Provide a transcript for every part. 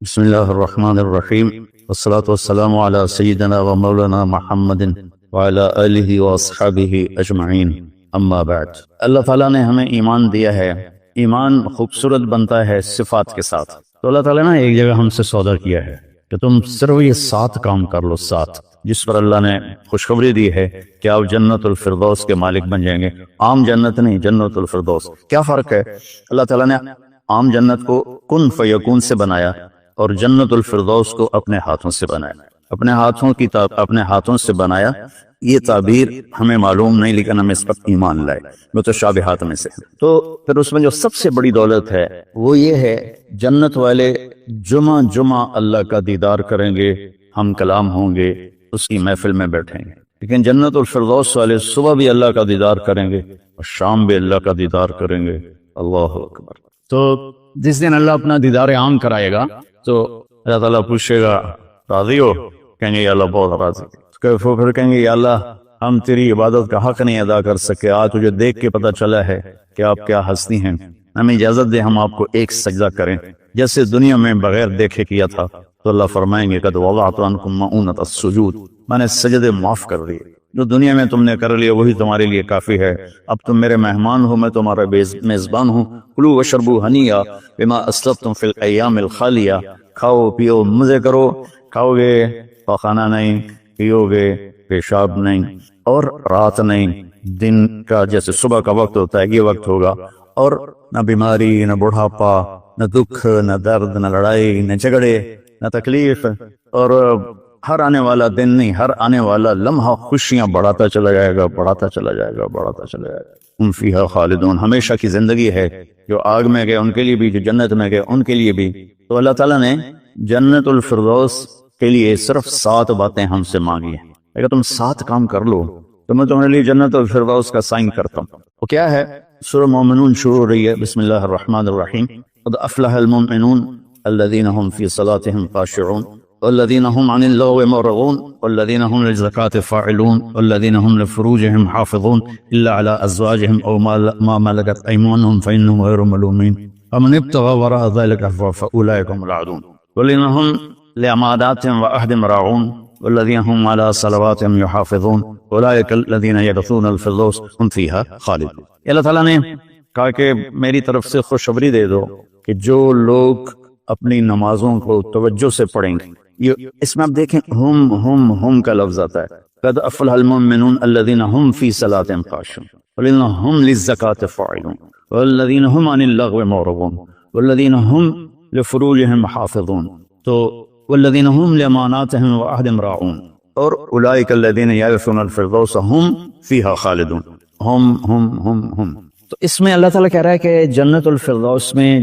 بسم اللہ الرحمن الرحیم والصلاة والسلام علی سیدنا و مولانا محمد وعلی آلہ واصحابہ اجمعین اما بعد۔ اللہ تعالیٰ نے ہمیں ایمان دیا ہے، ایمان خوبصورت بنتا ہے صفات کے ساتھ۔ تو اللہ تعالیٰ نے ایک جگہ ہم سے سودا کیا ہے کہ تم صرف یہ 7 کام کر لو، 7 جس پر اللہ نے خوشخبری دی ہے کہ آپ جنت الفردوس کے مالک بن جائیں گے۔ عام جنت نہیں، جنت الفردوس۔ کیا فرق ہے؟ اللہ تعالیٰ نے عام جنت کو کن فیکون سے بنایا اور جنت الفردوس کو اپنے ہاتھوں سے بنایا۔ اپنے ہاتھوں سے بنایا، یہ تعبیر ہمیں معلوم نہیں، لیکن ہم اس پر ایمان لائے، متشابہات میں سے۔ تو پھر اس میں جو سب سے بڑی دولت ہے وہ یہ ہے، جنت والے جمعہ اللہ کا دیدار کریں گے، ہم کلام ہوں گے، اس کی محفل میں بیٹھیں گے۔ لیکن جنت الفردوس والے صبح بھی اللہ کا دیدار کریں گے اور شام بھی اللہ کا دیدار کریں گے۔ اللہ اکبر۔ تو جس دن اللہ اپنا دیدار عام کرائے گا تو اللہ تعالیٰ پوچھے گا راضی ہو؟ کہیں گے یا اللہ بہت راضی۔ پھر کہیں گے یا اللہ ہم تیری عبادت کا حق نہیں ادا کر سکے، آج تجھے دیکھ کے پتہ چلا ہے کہ آپ کیا ہستی ہیں، ہمیں اجازت دے ہم آپ کو ایک سجدہ کریں جیسے دنیا میں بغیر دیکھے کیا تھا۔ تو اللہ فرمائیں گے قد وضعت عنکم مؤونۃ السجود، میں نے سجدے معاف کر دیے، جو دنیا میں تم نے کر لیا وہی تمہارے لیے کافی ہے، اب تم میرے مہمان ہو، میں تمہارا میزبان ہوں۔ کلوا واشربوا ہنیئا بما اسلفتم فی الایام الخالیہ، کھاؤ پیو مزے کرو، کھاؤ گے پاخانہ نہیں، پیو گے پیشاب نہیں، اور رات نہیں، دن کا جیسے صبح کا وقت ہوتا ہے یہ وقت ہوگا، اور نہ بیماری، نہ بڑھاپا، نہ دکھ، نہ درد، نہ لڑائی، نہ جھگڑے، نہ تکلیف، اور ہر آنے والا دن نہیں، ہر آنے والا لمحہ خوشیاں بڑھاتا چلا جائے گا، بڑھاتا چلا جائے گا، بڑھاتا چلا جائے گا۔ ہم فیہا خالدون، ہمیشہ کی زندگی ہے، جو آگ میں گئے ان کے لیے بھی، جو جنت میں گئے ان کے لیے بھی۔ تو اللہ تعالیٰ نے جنت الفردوس کے لیے صرف 7 باتیں ہم سے مانگی ہیں۔ اگر تم 7 کام کر لو تو میں تمہارے لیے جنت الفردوس کا سائن کرتا ہوں۔ وہ کیا ہے؟ سورہ مومنون شروع ہو رہی ہے، بسم اللہ الرحمن الرحیم۔ قد افلح المؤمنون الذین هم فی صلاتهم خاشعون والذین هم عن اللغو معرضون والذین هم للزکاة فاعلون والذین هم لفروجهم حافظون الا على ازواجهم او ما ملكت ايمانهم فانهم غير ملومين ومن ابتغى وراء ذلك فاولئك هم العادون والذین هم لأماناتهم وعهدهم راعون والذین هم على صلواتهم يحافظون اولئك الذین يرثون الفردوس هم فيها خالدون۔ اللہ تعالیٰ نے کہا کہ میری طرف سے خوشخبری دے دو کہ جو لوگ اپنی نمازوں کو توجہ سے پڑھیں گے، یہ اس میں آپ دیکھیں ہم کا لفظ آتا ہے، قد افلح المؤمنون الذین هم فی صلاتهم خاشعون والذین هم للزکاة فاعلون والذین هم عن اللغو معرضون والذین هم لفروجهم حافظون، تو والذین هم لأماناتهم وعهدهم راعون، اور اولئک الذین یرثون الفردوس هم فیہا خالدون۔ ہم تو اس میں اللہ تعالیٰ کہہ رہا ہے کہ جنت الفردوس میں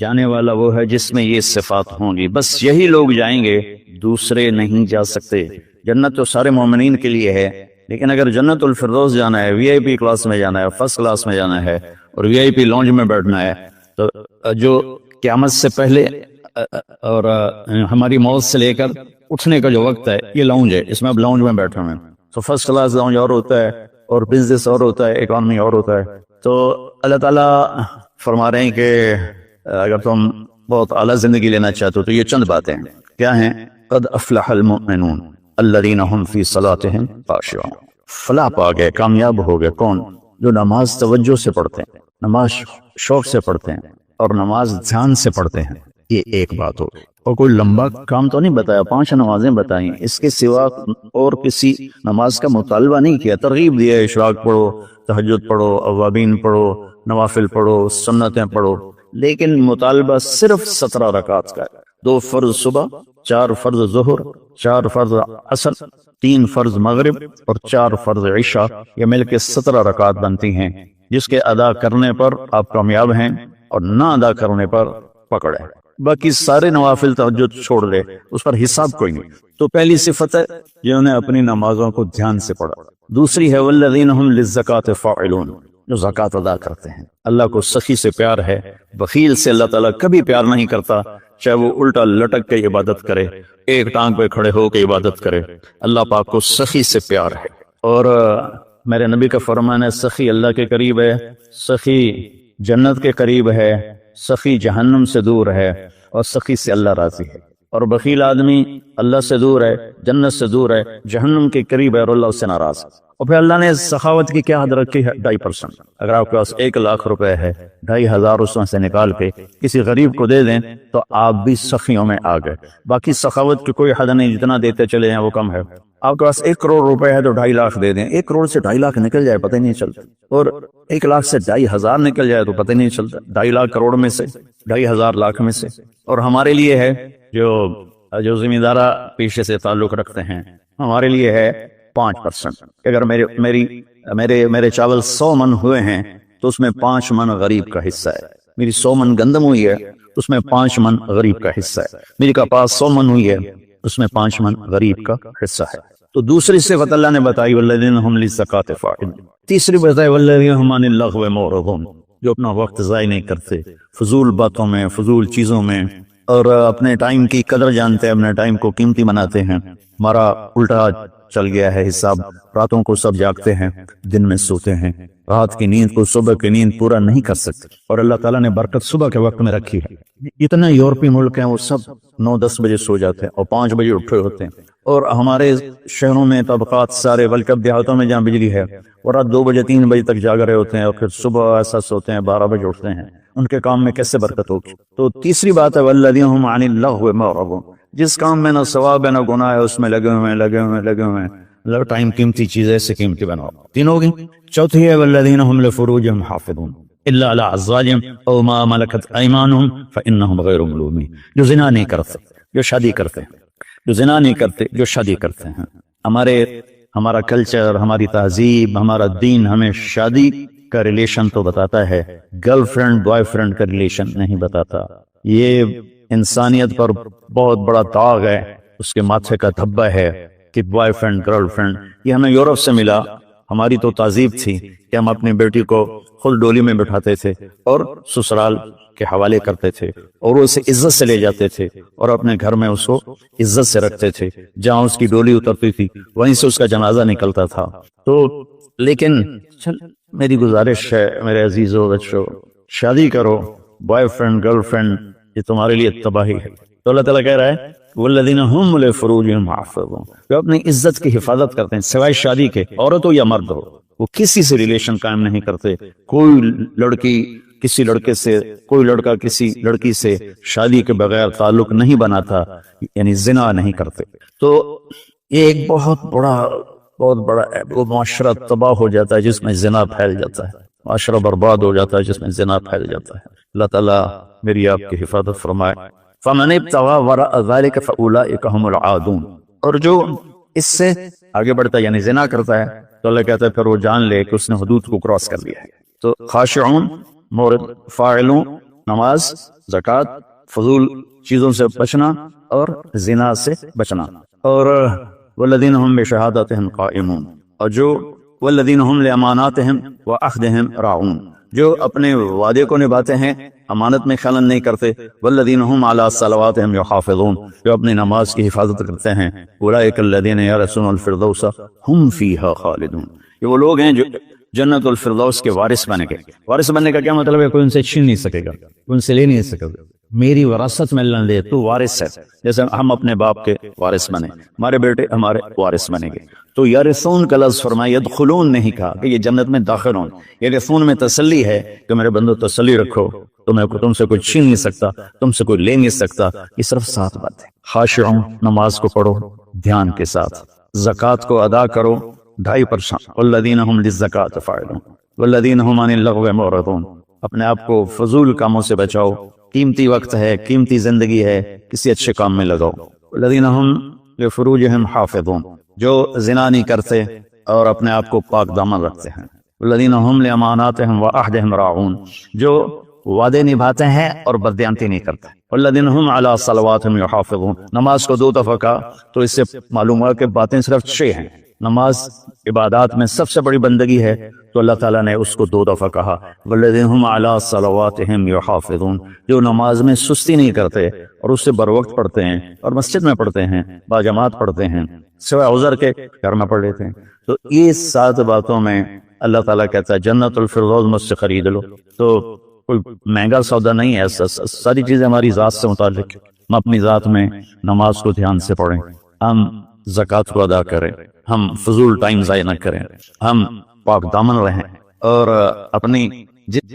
جانے والا وہ ہے جس میں یہ صفات ہوں گی، بس یہی لوگ جائیں گے، دوسرے نہیں جا سکتے۔ جنت تو سارے مومنین کے لیے ہے، لیکن اگر جنت الفردوس جانا ہے، وی آئی پی کلاس میں جانا ہے، فرسٹ کلاس میں جانا ہے، اور وی آئی پی لانج میں بیٹھنا ہے، تو جو قیامت سے پہلے اور ہماری موت سے لے کر اٹھنے کا جو وقت ہے یہ لانج ہے، اس میں اب لانج میں بیٹھے ہوئے ہیں۔ تو فرسٹ کلاس لانج اور ہوتا ہے، اور بزنس اور ہوتا ہے، اکانومی اور ہوتا ہے۔ تو اللہ تعالیٰ فرما رہے ہیں کہ اگر تم بہت اعلیٰ زندگی لینا چاہتے ہو تو یہ چند باتیں کیا ہیں؟ قد افلح المؤمنون الذین هم فی صلاتهم خاشعون، فلاح پا گئے، کامیاب ہو گئے کون؟ جو نماز توجہ سے پڑھتے ہیں، نماز شوق سے پڑھتے ہیں، اور نماز دھیان سے پڑھتے ہیں۔ یہ ایک بات ہو، اور کوئی لمبا کام تو نہیں بتایا، 5 نمازیں بتائیں، اس کے سوا اور کسی نماز کا مطالبہ نہیں کیا، ترغیب دیا، اشراق پڑھو، تہجد پڑھو، اوابین پڑھو، نوافل پڑھو، سنتیں پڑھو، لیکن مطالبہ صرف 17 رکعت کا ہے۔ 2 فرض صبح، 4 فرض ظہر، 4 فرض عصر، 3 فرض مغرب، اور 4 فرض عشاء، یہ مل کے 17 رکعت بنتی ہیں، جس کے ادا کرنے پر آپ کامیاب ہیں اور نہ ادا کرنے پر پکڑے۔ باقی سارے نوافل تہجد چھوڑ دے، اس پر حساب کوئی نہیں۔ تو پہلی صفت ہے جنہوں نے اپنی نمازوں کو دھیان سے پڑھا۔ دوسری ہے والذین هم للزکاة فاعلون، جو زکوٰۃ ادا کرتے ہیں۔ اللہ کو سخی سے پیار ہے، بخیل سے اللہ تعالیٰ کبھی پیار نہیں کرتا، چاہے وہ الٹا لٹک کے عبادت کرے، ایک ٹانگ پہ کھڑے ہو کے عبادت کرے، اللہ پاک کو سخی سے پیار ہے۔ اور میرے نبی کا فرمان ہے سخی اللہ کے قریب ہے، سخی جنت کے قریب ہے، سخی جہنم سے دور ہے اور سخی سے اللہ راضی ہے، اور بخیل آدمی اللہ سے دور ہے، جنت سے دور ہے، جہنم کے قریب ہے اور اللہ اس سے ناراض ہے۔ اور پھر اللہ نے سخاوت کی کیا حد رکھی ہے؟ 2.5%۔ اگر آپ کے پاس 1,00,000 روپے ہے، 2,500 اس میں سے نکال کے کسی غریب کو دے دیں تو آپ بھی سخیوں میں آ گئے۔ باقی سخاوت کی کوئی حد نہیں، جتنا دیتے چلے ہیں وہ کم ہے۔ آپ کے پاس 1 کروڑ روپے ہے تو 2.5 دے دیں، 1 کروڑ سے 2.5 نکل جائے پتہ ہی نہیں چلتا، اور 1,00,000 سے 2,500 نکل جائے تو پتہ ہی نہیں چلتا، 2.5 کروڑ میں سے، 2,500 لاکھ میں سے۔ اور ہمارے لیے ہے جو زمیندارہ پیشے سے تعلق رکھتے ہیں، ہمارے لیے ہے 5%۔ اگر میرے چاول 100 من ہوئے ہیں تو اس میں 5 من غریب کا حصہ ہے، میری 100 من گندم ہوئی ہے اس میں 5 من غریب کا حصہ ہے، میری کپاس 100 من ہوئی ہے اس میں 5 من غریب کا حصہ ہے۔ تو دوسری صفت اللہ نے بتائی والذین هم للزکاۃ فاعلون، تیسری بتائی والذین هم عن اللغو معرضون، جو اپنا وقت ضائع نہیں کرتے فضول باتوں میں، فضول چیزوں میں، اور اپنے ٹائم کی قدر جانتے ہیں، اپنے ٹائم کو قیمتی بناتے ہیں۔ ہمارا الٹا چل گیا ہے حساب، راتوں کو سب جاگتے ہیں، دن میں سوتے ہیں، رات کی نیند کو صبح کی نیند پورا نہیں کر سکتے، اور اللہ تعالیٰ نے برکت صبح کے وقت میں رکھی ہے۔ اتنے یورپی ملک ہیں وہ سب 9-10 بجے سو جاتے ہیں اور 5 بجے اٹھے ہوتے ہیں، اور ہمارے شہروں میں طبقات سارے، بلکہ دیہاتوں میں جہاں بجلی ہے وہ رات 2 بجے 3 بجے تک جاگ رہے ہوتے ہیں، اور پھر صبح ایسا سوتے ہیں 12 بجے اٹھتے ہیں، ان کے کام میں کیسے برکت ہوگی؟ تو تیسری بات ہے والذین هم عن اللغو معرضون، جس کام میں نہ ثواب ہے نہ گناہ ہے اس میں لگے ہوئے ہیں۔ اللہ ٹائم قیمتی چیز ایسے قیمتی بناؤ۔ تین ہو گئی۔ چوتھی ہے والذین هم لفروجهم حافظون الا على ازواجهم او ما ملكت ايمانهم فانهم غیر ملومین، جو زنا نہیں کرتے، جو شادی کرتے ہیں، جو زنا نہیں کرتے، جو شادی کرتے ہیں۔ ہمارا کلچر، ہماری تہذیب، ہمارا دین ہمیں شادی کا ریلیشن تو بتاتا ہے، گرل فرینڈ بوائے فرینڈ کا ریلیشن نہیں بتاتا۔ یہ انسانیت پر بہت بڑا داغ ہے، اس کے ماتھے کا دھبا ہے کہ بوائے فرینڈ گرل فرینڈ، یہ ہمیں یورپ سے ملا۔ ہماری تو تہذیب تھی کہ ہم اپنی بیٹی کو خود ڈولی میں بٹھاتے تھے اور سسرال کے حوالے کرتے تھے، اور وہ اسے عزت سے لے جاتے تھے اور اپنے گھر میں اس کو عزت سے رکھتے تھے، جہاں اس کی ڈولی اترتی تھی وہیں سے اس کا جنازہ نکلتا تھا۔ تو لیکن میری گزارش ہے میرے عزیزو بچو، شادی کرو، بوائے فرینڈ گرل فرینڈ یہ تمہارے لیے تباہی ہے۔ تو اللہ تعالیٰ کہہ رہا ہے والذین هم لفروجهم حافظون، جو اپنی عزت کی حفاظت کرتے ہیں سوائے شادی کے، عورت ہو یا مرد ہو، وہ کسی سے ریلیشن قائم نہیں کرتے۔ کوئی لڑکی کسی لڑکے سے، کوئی لڑکا کسی لڑکی سے شادی کے بغیر تعلق نہیں بناتا، یعنی زنا نہیں کرتے۔ تو یہ ایک بہت بڑا وہ معاشرہ تباہ ہو جاتا ہے جس میں زنا پھیل جاتا ہے، معاشرہ برباد ہو جاتا ہے جس میں زنا پھیل جاتا ہے۔ اللہ تعالیٰ میری آپ کی حفاظت فرمائے۔ فَمَنِ ابْتَغَىٰ وَرَاءَ ذَلِكَ فَأُولَٰئِكَ هُمُ الْعَادُونَ، اور جو اس سے آگے بڑھتا ہے یعنی زنا کرتا ہے تو اللہ کہتا ہے پھر وہ جان لے کہ اس نے حدود کو کراس کر لیا ہے۔ تو خاشعون، مورد، فاعلون، نماز، زکوٰۃ، فضول چیزوں سے بچنا اور زنا سے بچنا، اور والذین هم بشہادتہم قائمون، اور جو والذین هم لاماناتہم وعہدہم راعون، جو اپنے وعدے کو نبھاتے ہیں، امانت میں خلل نہیں کرتے۔ والذین هم علی صلواتہم یحافظون، جو اپنی نماز کی حفاظت کرتے ہیں۔ اولئک الذین یرثون الفردوس هم فیہا خالدون، یہ وہ لوگ ہیں جو جنت الفردوس کے وارث بنے گے۔ وارث بننے کا کیا مطلب ہے؟ کوئی ان سے چھین نہیں سکے گا، کوئی ان سے لے نہیں سکے گا۔ میری وراثت میں اللہ دے تو وارث ہے، جیسے ہم اپنے باپ کے وارث بنے، ہمارے بیٹے ہمارے وارث بنیں گے۔ تو یرثون کا لفظ فرمایا، یدخلون نہیں کہا کہ یہ جنت میں داخل ہوں۔ یرثون میں تسلی ہے کہ میرے بندو تسلی رکھو، تم سے کوئی چھین نہیں سکتا، تم سے کوئی لے نہیں سکتا۔ یہ صرف 7 باتیں۔ خاشعون، نماز کو پڑھو دھیان کے ساتھ، زکوٰۃ کو ادا کرو 2.5%۔ والذین هم للزکاۃ فاعلون والذین هم عن اللغو معرضون، اپنے آپ کو فضول کاموں سے بچاؤ، قیمتی وقت ہے، قیمتی زندگی ہے، کسی اچھے کام میں لگاؤ۔ والذین هم لفروجهم حافظون، جو زنا نہیں کرتے اور اپنے آپ کو پاک دامن رکھتے ہیں۔ والذین هم لاماناتہم وعہدہم راعون، جو وعدے نبھاتے ہیں اور بددیانتی نہیں کرتے۔ والذین هم علی صلواتہم یحافظون، نماز کو 2 دفعہ کہا تو اس سے معلوم ہوا کہ باتیں صرف 6 ہیں۔ نماز عبادات میں سب سے بڑی بندگی ہے تو اللہ تعالیٰ نے اس کو 2 دفعہ کہا۔ والذین هم علی صلواتہم یحافظون، جو نماز میں سستی نہیں کرتے اور اس سے بر وقت پڑھتے ہیں اور مسجد میں پڑھتے ہیں، باجماعت پڑھتے ہیں، سوائے عذر کے گھر میں پڑھ لیتے ہیں۔ تو یہ 7 باتوں میں اللہ تعالیٰ کہتا ہے جنت الفردوس مجھ سے خرید لو۔ تو کوئی مہنگا سودا نہیں ہے، ساری چیزیں ہماری ذات سے متعلق۔ ہم اپنی ذات میں نماز کو دھیان سے پڑھیں، ہم زکوٰۃ کو ادا کریں، ہم فضول ٹائم ضائع نہ کریں، ہم پاک دامن رہیں اور اپنی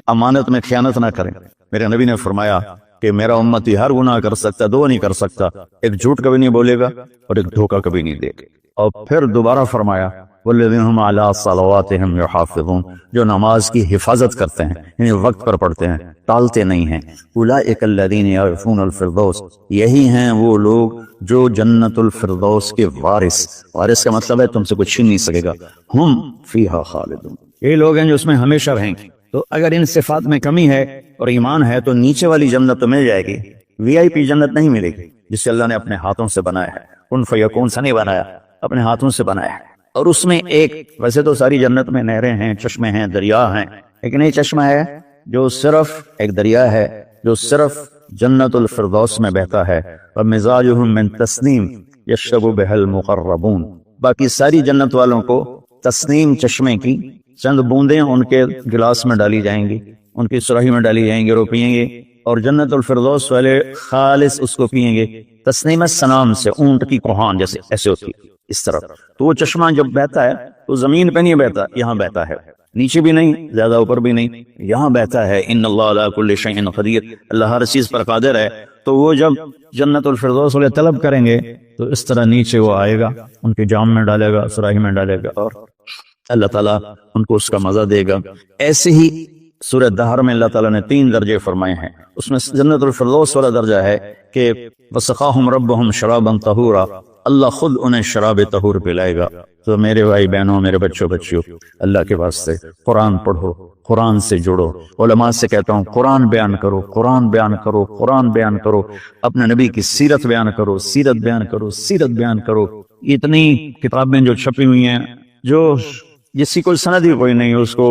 امانت میں خیانت نہ کریں۔ میرے نبی نے فرمایا کہ میرا امتی ہر گناہ کر سکتا، دو نہیں کر سکتا، ایک جھوٹ کبھی نہیں بولے گا اور ایک دھوکہ کبھی نہیں دے گا۔ اور پھر دوبارہ فرمایا والذین هم علی صلواتہم یحافظون، جو نماز کی حفاظت کرتے ہیں، یعنی وقت پر پڑھتے ہیں، ٹالتے نہیں ہیں۔ اولئک الذین یرثون الفردوس، یہی ہیں وہ لوگ جو جنت الفردوس کے وارث کا مطلب ہے تم سے کچھ چھین نہیں سکے گا، ہم فیہا خالدون، یہ لوگ ہیں جو اس میں ہمیشہ رہیں گے۔ تو اگر ان صفات میں کمی ہے اور ایمان ہے تو نیچے والی جنت تو مل جائے گی، وی آئی پی جنت نہیں ملے گی، جسے اللہ نے اپنے ہاتھوں سے بنایا ہے، کن فیکون سے نہیں بنایا، اپنے ہاتھوں سے بنایا ہے۔ اور اس میں ایک، ویسے تو ساری جنت میں نہریں ہیں، چشمے ہیں، دریا ہیں، لیکن ایک چشمہ ہے جو صرف ایک دریا ہے جو صرف جنت الفردوس میں بہتا ہے، وَمِزَاجُهُم مِّن تَسْنِيمٍ يَشْرَبُ بِهَا الْمُقَرَّبُونَ، باقی ساری جنت والوں کو تسنیم چشمے کی چند بوندیں ان کے گلاس میں ڈالی جائیں گی، ان کی سراہی میں ڈالی جائیں گی اور وہ پیئیں گے، اور جنت الفردوس والے خالص اس کو پیئیں گے تسنیم السنام سے، اونٹ کی کوہان جیسے ایسے ہوتی ہے اس طرح۔ تو وہ چشمہ جب بہتا ہے تو زمین پہ نہیں بہتا، یہاں بہتا ہے، نیچے بھی نہیں، زیادہ اوپر بھی نہیں، یہاں بہتا ہے۔ ان اللہ علی کل شیء قدیر، اللہ ہر چیز پر قادر ہے۔ تو وہ جب جنت الفردوس والے طلب کریں گے تو اس طرح نیچے وہ آئے گا، ان کے جام میں ڈالے گا، سراہی میں ڈالے گا، اور اللہ تعالیٰ ان کو اس کا مزہ دے گا۔ ایسے ہی سورہ دہر میں اللہ تعالیٰ نے 3 درجے فرمائے ہیں، اس میں جنت الفردوس والا درجہ ہے کہ وَسَقَاهُمْ رَبُّهُمْ شَرَابًا طَهُورًا، اللہ خود انہیں شراب طہور پلائے گا۔ تو میرے بھائی بہنوں، میرے بچوں، اللہ کے واسطے قرآن پڑھو، قرآن سے جڑو۔ علماء سے کہتا ہوں قرآن بیان کرو، قرآن بیان کرو، قرآن بیان کرو، اپنے نبی کی سیرت بیان کرو، سیرت بیان کرو، سیرت بیان کرو۔ اتنی کتابیں جو چھپی ہوئی ہیں، جو جس کی کوئی سند ہی کوئی نہیں، اس کو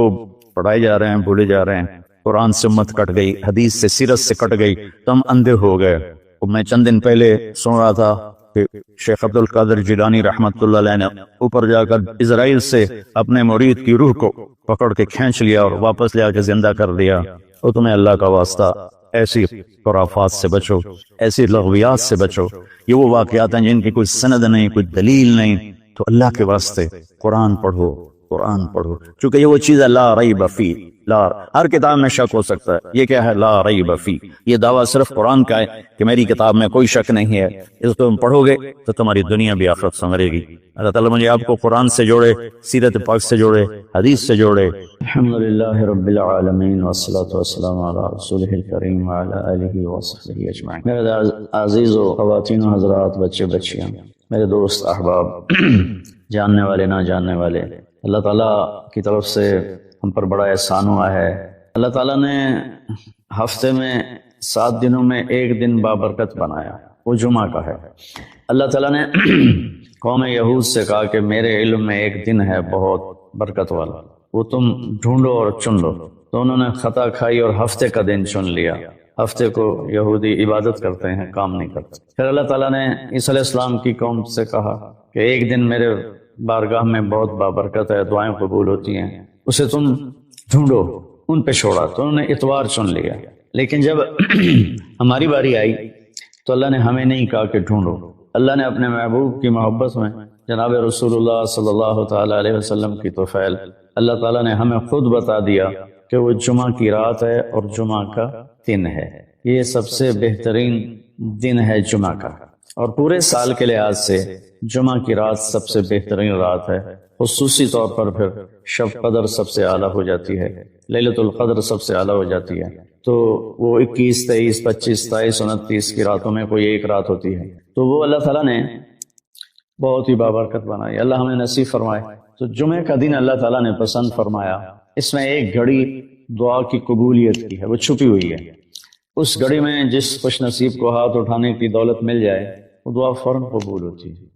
پڑھائے جا رہے ہیں، بھولے جا رہے ہیں۔ قرآن سے امت کٹ گئی، حدیث سے، سیرت سے کٹ گئی، تو ہم اندھے ہو گئے۔ میں چند دن پہلے سن رہا تھا کہ شیخ عبد القادر جیلانی رحمت اللہ علیہ نے اوپر جا کر اسرائیل سے اپنے مرید کی روح کو پکڑ کے کھینچ لیا اور واپس لے آ کے زندہ کر دیا۔ اور تمہیں اللہ کا واسطہ ایسی خرافات سے بچو، ایسی لغویات سے بچو۔ یہ وہ واقعات ہیں جن کی کوئی سند نہیں، کوئی دلیل نہیں، تو اللہ کے واسطے قرآن پڑھو، قرآن پڑھو، چونکہ یہ وہ چیز ہے لا ریب فی، ہر کتاب میں شک ہو سکتا ہے، یہ کیا ہے؟ لا ریب فی۔ یہ دعویٰ صرف قرآن کا ہے کہ میری کتاب میں کوئی شک نہیں ہے، اس کو تم پڑھو گے تو تمہاری دنیا بھی آخرت سنورے گی۔ اللہ تعالیٰ مجھے آپ کو قرآن سے جوڑے، سیرت پاک سے جوڑے، حدیث سے جوڑے۔ الحمدللہ رب العالمین والصلاة والسلام علی رسولہ الکریم وعلی آلہ وصحبہ اجمعین۔ میرے عزیز و خواتین و حضرات، بچے بچیاں، میرے دوست احباب، جاننے والے نہ جاننے والے، اللہ تعالیٰ کی طرف سے ہم پر بڑا احسان ہوا ہے۔ اللہ تعالیٰ نے ہفتے میں 7 دنوں میں ایک دن بابرکت بنایا، وہ جمعہ کا ہے۔ اللہ تعالیٰ نے قوم یہود سے کہا کہ میرے علم میں ایک دن ہے بہت برکت والا، وہ تم ڈھونڈو اور چن لو۔ تو انہوں نے خطا کھائی اور ہفتے کا دن چن لیا۔ ہفتے کو یہودی عبادت کرتے ہیں، کام نہیں کرتے۔ پھر اللہ تعالیٰ نے عیسیٰ علیہ السلام کی قوم سے کہا کہ ایک دن میرے بارگاہ میں بہت بابرکت ہے، دعائیں قبول ہوتی ہیں، اسے تم ڈھونڈو۔ ان پہ چھوڑا تو انہوں نے اتوار چن لیا۔ لیکن جب ہماری باری آئی تو اللہ نے ہمیں نہیں کہا کہ ڈھونڈو، اللہ نے اپنے محبوب کی محبت میں جناب رسول اللہ صلی اللہ تعالی علیہ وسلم کی توفیل، اللہ تعالیٰ نے ہمیں خود بتا دیا کہ وہ جمعہ کی رات ہے اور جمعہ کا دن ہے۔ یہ سب سے بہترین دن ہے جمعہ کا، اور پورے سال کے لحاظ سے جمعہ کی رات سب سے بہترین رات ہے۔ خصوصی طور پر پھر شب قدر سب سے اعلیٰ ہو جاتی ہے، لیلۃ القدر سب سے اعلیٰ ہو جاتی ہے۔ تو وہ 21، 23، 25، 27، 29 کی راتوں میں کوئی ایک رات ہوتی ہے، تو وہ اللہ تعالیٰ نے بہت ہی بابرکت بنائی۔ اللہ ہمیں نصیب فرمائے۔ تو جمعے کا دن اللہ تعالیٰ نے پسند فرمایا، اس میں ایک گھڑی دعا کی قبولیت کی ہے، وہ چھپی ہوئی ہے۔ اس گھڑی میں جس خوش نصیب کو ہاتھ اٹھانے کی دولت مل جائے، وہ دعا فوراً قبول ہوتی ہے۔